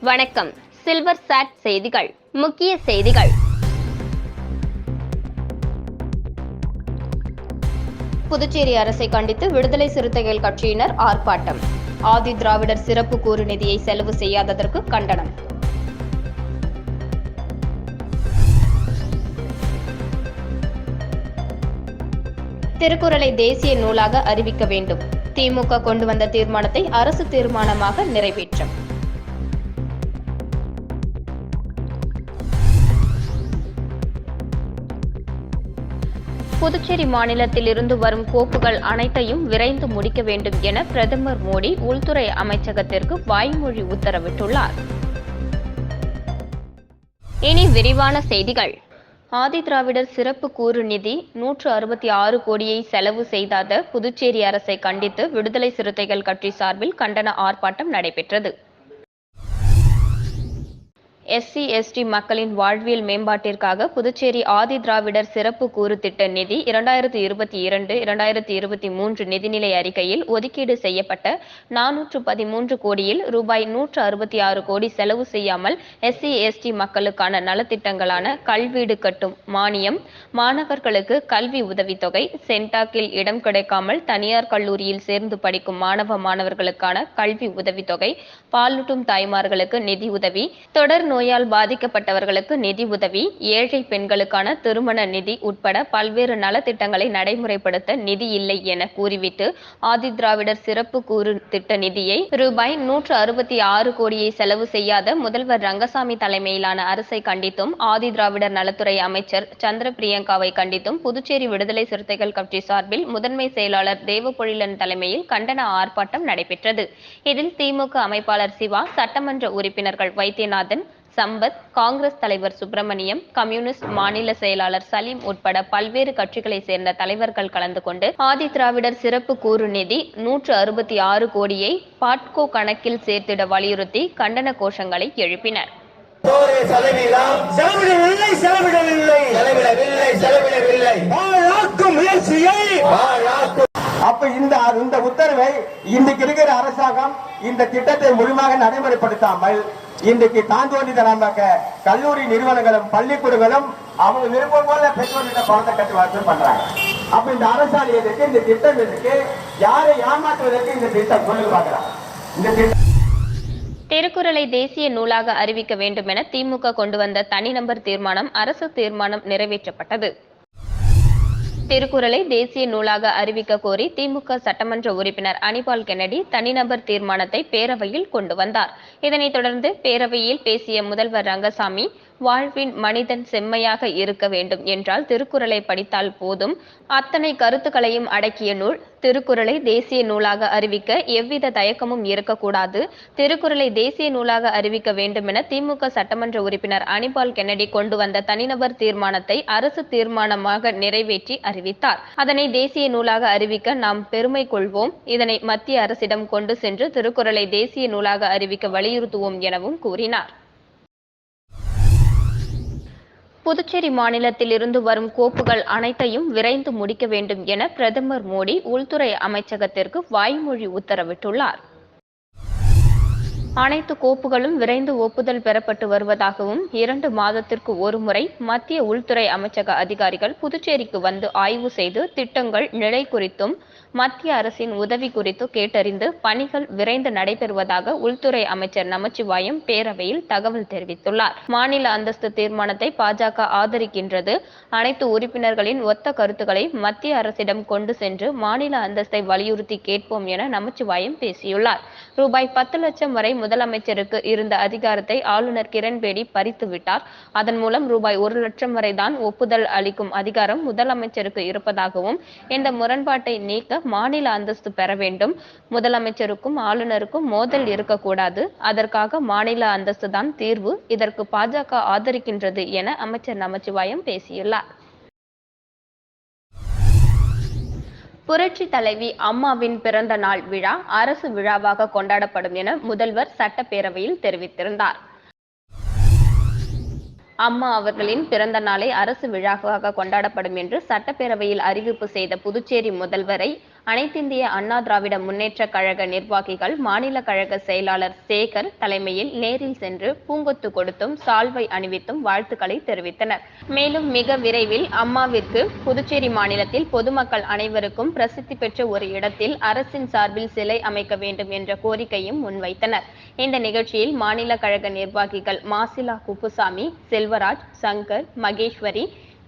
வணக்கம். Silver chat செய்திகள். முக்கிய செய்திகள். புதுச்சேரி அரசை கண்டித்து விடுதலை சிறுத்தைகள் கட்சியினர் ஆர்ப்பாட்டம். ஆதி திராவிடர் சிறப்பு கூறு நிதியை செலவு செய்யாததற்கு கண்டனம். திருக்குறளை தேசிய நூலாக அறிவிக்க வேண்டும். திமுக கொண்டு வந்த தீர்மானத்தை அரசு தீர்மானமாக நிறைவேற்றும். புதுச்சேரி மாநிலத்தில் இருந்து வரும் கோப்புகள் அனைத்தையும் விரைந்து முடிக்க வேண்டும் என பிரதமர் மோடி உள்துறை அமைச்சகத்திற்கு வாய்மொழி உத்தரவிட்டுள்ளார். இனி விரிவான செய்திகள். ஆதி திராவிடர் சிறப்பு கூறு நிதி 166 கோடியை செலவு செய்தாத புதுச்சேரி அரசை கண்டித்து விடுதலை சிறுத்தைகள் கட்சி சார்பில் கண்டன ஆர்ப்பாட்டம் நடைபெற்றது. SC ST மக்களின் வாழ்வியல் மேம்பாட்டிற்காக புதுச்சேரி ஆதி திராவிடர் சிறப்பு கூறு திட்ட நிதி 2022-2023 நிதிநிலை அறிக்கையில் ஒதுக்கீடு செய்யப்பட்ட 413 கோடியில் ரூபாய் 166 கோடி செலவு செய்யாமல் SC ST மக்களுக்கான நலத்திட்டங்களான கல்வீடு கட்டும் மானியம், மாணவர்களுக்கு கல்வி உதவித்தொகை, சென்டாக்கில் இடம் கிடைக்காமல் தனியார் கல்லூரியில் சேர்ந்து படிக்கும் மாணவர்களுக்கான கல்வி உதவித்தொகை, பாலூட்டும் தாய்மார்களுக்கு நிதி உதவி, தொடர் நோயால் பாதிக்கப்பட்டவர்களுக்கு நிதி உதவி, ஏழை பெண்களுக்கான திருமண நிதி உட்பட பல்வேறு நலத்திட்டங்களை நடைமுறைப்படுத்த நிதி இல்லை என கூறிவிட்டு ஆதி திராவிடர் சிறப்பு கூறு திட்ட நிதியை ரூபாய் 166 கோடியை செலவு செய்யாத முதல்வர் ரங்கசாமி தலைமையிலான அரசை கண்டித்தும் ஆதி திராவிடர் நலத்துறை அமைச்சர் சந்திர பிரியங்காவை கண்டித்தும் புதுச்சேரி விடுதலை சிறுத்தைகள் கட்சி சார்பில் முதன்மை செயலாளர் தேவபொழிலன் தலைமையில் கண்டன ஆர்ப்பாட்டம் நடைபெற்றது. இதில் திமுக அமைப்பாளர் சிவா, சட்டமன்ற உறுப்பினர்கள் வைத்தியநாதன், சம்பத், காங்கிரஸ் தலைவர் சுப்பிரமணியம், கம்யூனிஸ்ட் மாநில செயலாளர் சலீம் உட்பட பல்வேறு கட்சிகளை சேர்ந்த தலைவர்கள் கலந்து கொண்டு ஆதி திராவிடர் சிறப்பு கூறு நிதி 166 கோடியை பாட்கோ கணக்கில் சேர்த்திட வலியுறுத்தி கண்டன கோஷங்களை எழுப்பினர். அப்ப இந்த உத்தரவை இன்றைக்கு இருக்கிற அரசாங்கம் இந்த திட்டத்தை முழுமையாக நடைமுறைப்படுத்தாமல் இன்றைக்கு தாந்தோண்டித்தனமாக கல்லூரி நிறுவனங்களும் பள்ளிக்கூடங்களும் அவங்க விருப்பம் போல பெற்றோர்கிட்ட பணத்தை கட்டி வசூல் பண்றாங்க. அப்ப இந்த அரசாணை எதுக்கு, இந்த திட்டம் எதுக்கு, யாரை ஏமாற்றுவதற்கு இந்த திட்டம் சொல்லுங்க பார்க்கலாம். இந்த திட்டம் திருக்குறளை தேசிய நூலாக அறிவிக்க வேண்டும் என திமுக கொண்டு வந்த தனிநபர் தீர்மானம் அரசு தீர்மானம் நிறைவேற்றப்பட்டது. திருக்குறளை தேசிய நூலாக அறிவிக்க கோரி திமுக சட்டமன்ற உறுப்பினர் அனிபால் கென்னடி தனிநபர் தீர்மானத்தை பேரவையில் கொண்டு வந்தார். இதனைத் தொடர்ந்து பேரவையில் பேசிய முதல்வர் ரங்கசாமி, வாழ்வின் மனிதன் செம்மையாக இருக்க வேண்டும் என்றால் திருக்குறளை படித்தால் போதும், அத்தனை கருத்துக்களையும் அடக்கிய நூல் திருக்குறளை தேசிய நூலாக அறிவிக்க எவ்வித தயக்கமும் இருக்கக்கூடாது, திருக்குறளை தேசிய நூலாக அறிவிக்க வேண்டும் என திமுக சட்டமன்ற உறுப்பினர் அனிபால் கென்னடி கொண்டு வந்த தனிநபர் தீர்மானத்தை அரசு தீர்மானமாக நிறைவேற்றி அறிவித்தார். அதனை தேசிய நூலாக அறிவிக்க நாம் பெருமை கொள்வோம், இதனை மத்திய அரசிடம் கொண்டு சென்று திருக்குறளை தேசிய நூலாக அறிவிக்க வலியுறுத்துவோம் எனவும் கூறினார். புதுச்சேரி மாநிலத்தில் இருந்து வரும் கோப்புகள் அனைத்தையும் விரைந்து முடிக்க வேண்டும் என பிரதமர் மோடி உள்துறை அமைச்சகத்திற்கு வாய்மொழி உத்தரவிட்டுள்ளார். அனைத்து கோப்புகளும் விரைந்து ஒப்புதல் பெறப்பட்டு வருவதாகவும் 2 மாதத்திற்கு ஒருமுறை மத்திய உள்துறை அமைச்சக அதிகாரிகள் புதுச்சேரிக்கு வந்து ஆய்வு செய்து திட்டங்கள் நிலை குறித்தும் மத்திய அரசின் உதவி குறித்து கேட்டறிந்து பணிகள் விரைந்து நடைபெறுவதாக உள்துறை அமைச்சர் நமச்சிவாயம் பேரவையில் தகவல் தெரிவித்துள்ளார். மாநில அந்தஸ்து தீர்மானத்தை பாஜக ஆதரிக்கின்றது. அனைத்து உறுப்பினர்களின் ஒத்த கருத்துக்களை மத்திய அரசிடம் கொண்டு சென்று மாநில அந்தஸ்தை வலியுறுத்தி கேட்போம் என நமச்சிவாயம் பேசியுள்ளார். ரூபாய் 10 லட்சம் வரை முதலமைச்சருக்கு இருந்த அதிகாரத்தை ஆளுநர் கிரண்பேடி பறித்துவிட்டார். அதன் மூலம் ரூபாய் 1 லட்சம் வரை தான் ஒப்புதல் அளிக்கும் அதிகாரம் முதலமைச்சருக்கு இருப்பதாகவும், இந்த முரண்பாட்டை நீக்க மாநில அந்தஸ்து பெற வேண்டும், முதலமைச்சருக்கும் ஆளுநருக்கும் மோதல் இருக்கக்கூடாது, அதற்காக மாநில அந்தஸ்து தான் தீர்வு, இதற்கு பாஜக ஆதரிக்கின்றது என அமைச்சர் நமச்சிவாயம் பேசியுள்ளார். புரட்சி தலைவி அம்மாவின் பிறந்த நாள் விழா அரசு விழாவாக கொண்டாடப்படும் என முதல்வர் சட்டப்பேரவையில் தெரிவித்திருந்தார். அம்மா அவர்களின் பிறந்த நாளை அரசு விழாவாக கொண்டாடப்படும் என்று சட்டப்பேரவையில் அறிவிப்பு செய்த புதுச்சேரி முதல்வரை அனைத்திந்திய அண்ணா திராவிட முன்னேற்றக் கழக நிர்வாகிகள் மாநில கழக செயலாளர் சேகர் தலைமையில் நேரில் சென்று பூங்கொத்து கொடுத்தும் சால்வை அணிவித்தும் வாழ்த்துக்களை தெரிவித்தனர். மேலும் மிக விரைவில் அம்மாவிற்கு புதுச்சேரி மாநிலத்தில் பொதுமக்கள் அனைவருக்கும் பிரசித்தி பெற்ற ஒரு இடத்தில் அரசின் சார்பில் சிலை அமைக்க வேண்டும் என்ற கோரிக்கையும் முன்வைத்தனர். இந்த நிகழ்ச்சியில் மாநில கழக நிர்வாகிகள் மாசிலா குப்புசாமி, செல்வராஜ், சங்கர், மகேஸ்வரி,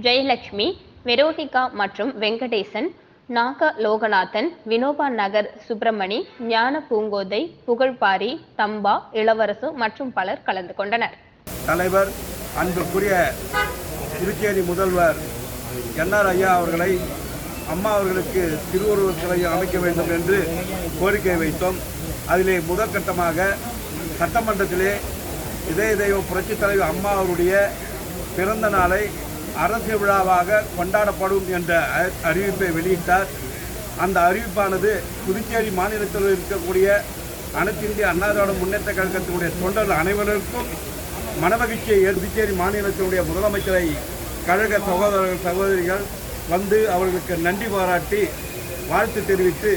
ஜெயலட்சுமி, வெரோனிகா மற்றும் வெங்கடேசன், நாக லோகநாதன், வினோபா நகர் சுப்பிரமணி, ஞான பூங்கோதை, புகழ்பாரி, தம்பா, இளவரசு மற்றும் பலர் கலந்து கொண்டனர். தலைவர் அன்புக்குரிய புதுச்சேரி முதல்வர் என்ஆர் ஐயா அவர்களை அம்மா அவர்களுக்கு திருவுருவச் சிலை அமைக்க வேண்டும் என்று கோரிக்கை வைத்தோம். அதிலே முதற்கட்டமாக சட்டமன்றத்திலே இதய தெய்வம் புரட்சித் தலைவர் அம்மா அவருடைய பிறந்த நாளை அரசு விழாவாக கொண்டாடப்படும் என்ற அறிவிப்பை வெளியிட்டார். அந்த அறிவிப்பானது புதுச்சேரி மாநிலத்தில் இருக்கக்கூடிய அனைத்து இந்திய அண்ணா திராவிட முன்னேற்ற கழகத்தினுடைய தொண்டர்கள் அனைவருக்கும் மனமகிழ்ச்சியை புதுச்சேரி மாநிலத்தினுடைய முதலமைச்சரை கழக சகோதரர்கள் சகோதரிகள் வந்து அவர்களுக்கு நன்றி பாராட்டி வாழ்த்து தெரிவித்து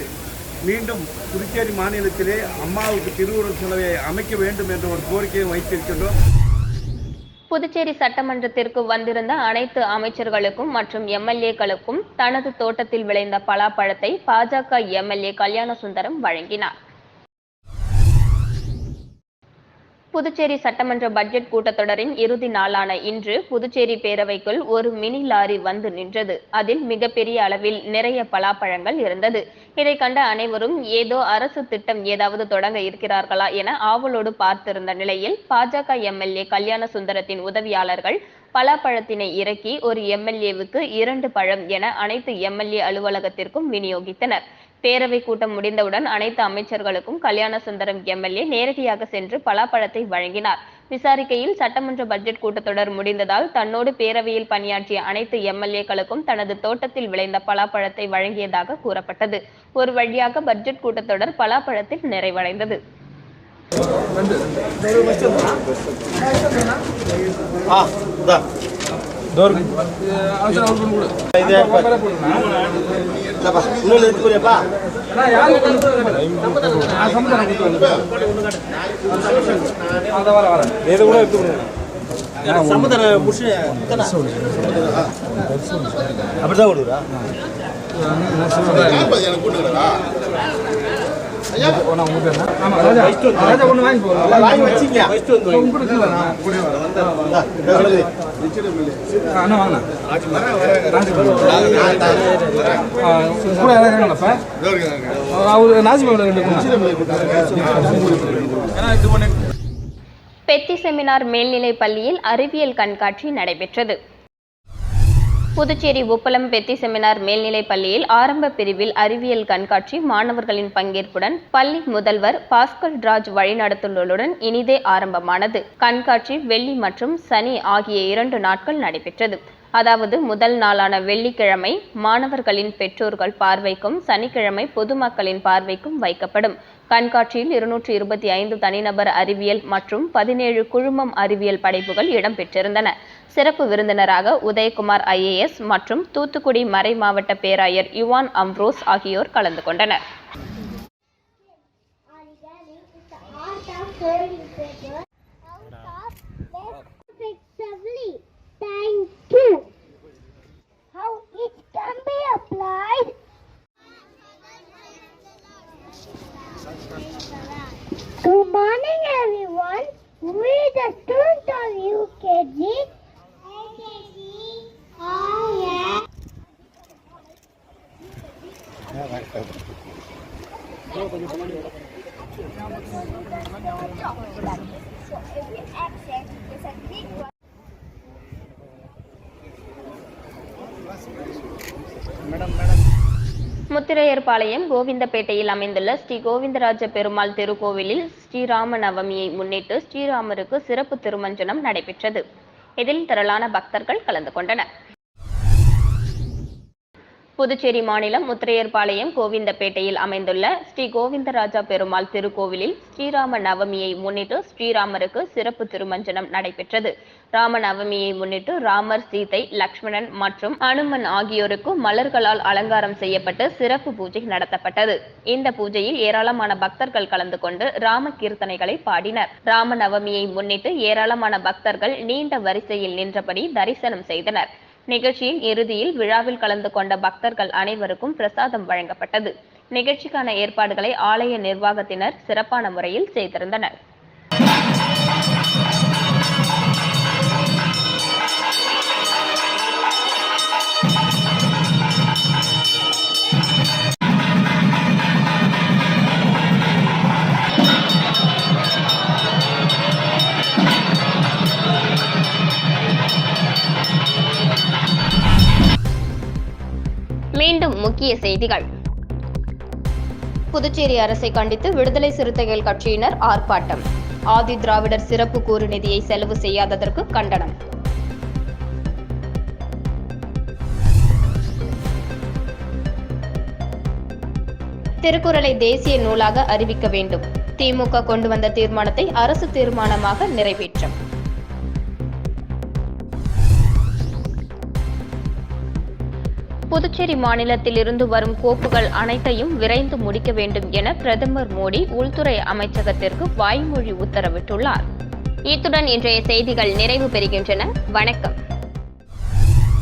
மீண்டும் புதுச்சேரி மாநிலத்திலே அம்மாவுக்கு திருவுருவச் சிலையை அமைக்க வேண்டும் என்ற ஒரு கோரிக்கையை வைத்திருக்கின்றோம். புதுச்சேரி சட்டமன்றத்திற்கு வந்திருந்த அனைத்து அமைச்சர்களுக்கும் மற்றும் எம்எல்ஏக்களுக்கும் தனது தோட்டத்தில் விளைந்த பலாப்பழத்தை பாஜக எம்எல்ஏ கல்யாணசுந்தரம் வழங்கினார். புதுச்சேரி சட்டமன்ற பட்ஜெட் கூட்டத்தொடரின் இறுதி நாளான இன்று புதுச்சேரி பேரவைக்குள் ஒரு மினி லாரி வந்து நின்றது. அதில் மிகப்பெரிய அளவில் நிறைய பலாப்பழங்கள் இருந்தது. இதை கண்ட அனைவரும் ஏதோ அரசு திட்டம் ஏதாவது தொடங்க இருக்கிறார்களா என ஆவலோடு பார்த்திருந்த நிலையில் பாஜக எம்எல்ஏ கல்யாணசுந்தரத்தின் உதவியாளர்கள் பலாப்பழத்தினை இறக்கி ஒரு எம்எல்ஏவுக்கு 2 பழம் என அனைத்து எம்எல்ஏ அலுவலகத்திற்கும் விநியோகித்தனர். பேரவை கூட்டம் முடிந்தவுடன் அனைத்து அமைச்சர்களுக்கும் கல்யாணசுந்தரம் எம்எல்ஏ நேரடியாக சென்று பலாப்பழத்தை வழங்கினார். விசாரிக்கையில் சட்டமன்ற பட்ஜெட் கூட்டத்தொடர் முடிந்ததால் தன்னோடு பேரவையில் பணியாற்றிய அனைத்து எம்எல்ஏக்களுக்கும் தனது தோட்டத்தில் விளைந்த பலாப்பழத்தை வழங்கியதாக கூறப்பட்டது. ஒரு வழியாக பட்ஜெட் கூட்டத்தொடர் பலாப்பழத்தில் நிறைவடைந்தது. பெத்தி செமினார் மேல்நிலைப் பள்ளியில் அறிவியல் கண்காட்சி நடைபெற்றது. புதுச்சேரி உப்பளம் பெத்தி செமினார் மேல்நிலைப் பள்ளியில் ஆரம்ப பிரிவில் அறிவியல் கண்காட்சி மாணவர்களின் பங்கேற்புடன் பள்ளி முதல்வர் பாஸ்கல் ராஜ் வழிநடத்துதலுடன் இனிதே ஆரம்பமானது. கண்காட்சி வெள்ளி மற்றும் சனி ஆகிய 2 நாட்கள் நடைபெற்றது. அதாவது முதல் நாளான வெள்ளிக்கிழமை மாணவர்களின் பெற்றோர்கள் பார்வைக்கும், சனிக்கிழமை பொதுமக்களின் பார்வைக்கும் வைக்கப்படும். கண்காட்சியில் 225 தனிநபர் அறிவியல் மற்றும் 17 குழுமம் அறிவியல் படைப்புகள் இடம்பெற்றிருந்தன. சிறப்பு விருந்தினராக உதயகுமார் IAS மற்றும் தூத்துக்குடி மறை மாவட்ட பேராயர் யுவான் அம்ரோஸ் ஆகியோர் கலந்து கொண்டனர். Good morning, everyone. We the students of UKG. Oh yeah. Muthiraiyarpalayam கோவிந்தப்பேட்டையில் அமைந்துள்ள ஸ்ரீ கோவிந்தராஜ பெருமாள் திருக்கோவிலில் ஸ்ரீராம நவமியை முன்னிட்டு ஸ்ரீராமருக்கு சிறப்பு திருமஞ்சனம் நடைபெற்றது. இதில் திரளான பக்தர்கள் கலந்து கொண்டனர். புதுச்சேரி மாநிலம் முத்திரையர்பாளையம் கோவிந்தப்பேட்டையில் அமைந்துள்ள ஸ்ரீ கோவிந்தராஜா பெருமாள் திருக்கோவிலில் ஸ்ரீராம நவமியை முன்னிட்டு ஸ்ரீராமருக்கு சிறப்பு திருமஞ்சனம் நடைபெற்றது. ராம நவமியை முன்னிட்டு ராமர், சீதை, லக்ஷ்மணன் மற்றும் அனுமன் ஆகியோருக்கு மலர்களால் அலங்காரம் செய்யப்பட்டு சிறப்பு பூஜை நடத்தப்பட்டது. இந்த பூஜையில் ஏராளமான பக்தர்கள் கலந்து கொண்டு ராம கீர்த்தனைகளை பாடினர். ராம நவமியை முன்னிட்டு ஏராளமான பக்தர்கள் நீண்ட வரிசையில் நின்றபடி தரிசனம் செய்தனர். நிகழ்ச்சியின் இறுதியில் விழாவில் கலந்து கொண்ட பக்தர்கள் அனைவருக்கும் பிரசாதம் வழங்கப்பட்டது. நிகழ்ச்சிக்கான ஏற்பாடுகளை ஆலய நிர்வாகத்தினர் சிறப்பான முறையில் செய்திருந்தனர். மீண்டும் முக்கிய செய்திகள். புதுச்சேரி அரசை கண்டித்து விடுதலை சிறுத்தைகள் கட்சியினர் ஆர்ப்பாட்டம். ஆதி திராவிடர் சிறப்பு கூறு நிதியை செலவு செய்யாததற்கு கண்டனம். திருக்குறளை தேசிய நூலாக அறிவிக்க வேண்டும். திமுக கொண்டு வந்த தீர்மானத்தை அரசு தீர்மானமாக நிறைவேற்றும். புதுச்சேரி மாநிலத்தில் இருந்து வரும் கோப்புகள் அனைத்தையும் விரைந்து முடிக்க வேண்டும் என பிரதமர் மோடி உள்துறை அமைச்சகத்திற்கு வாய்மொழி உத்தரவிட்டுள்ளார். இத்துடன் இன்றைய செய்திகள் நிறைவு பெறுகின்றன. வணக்கம்.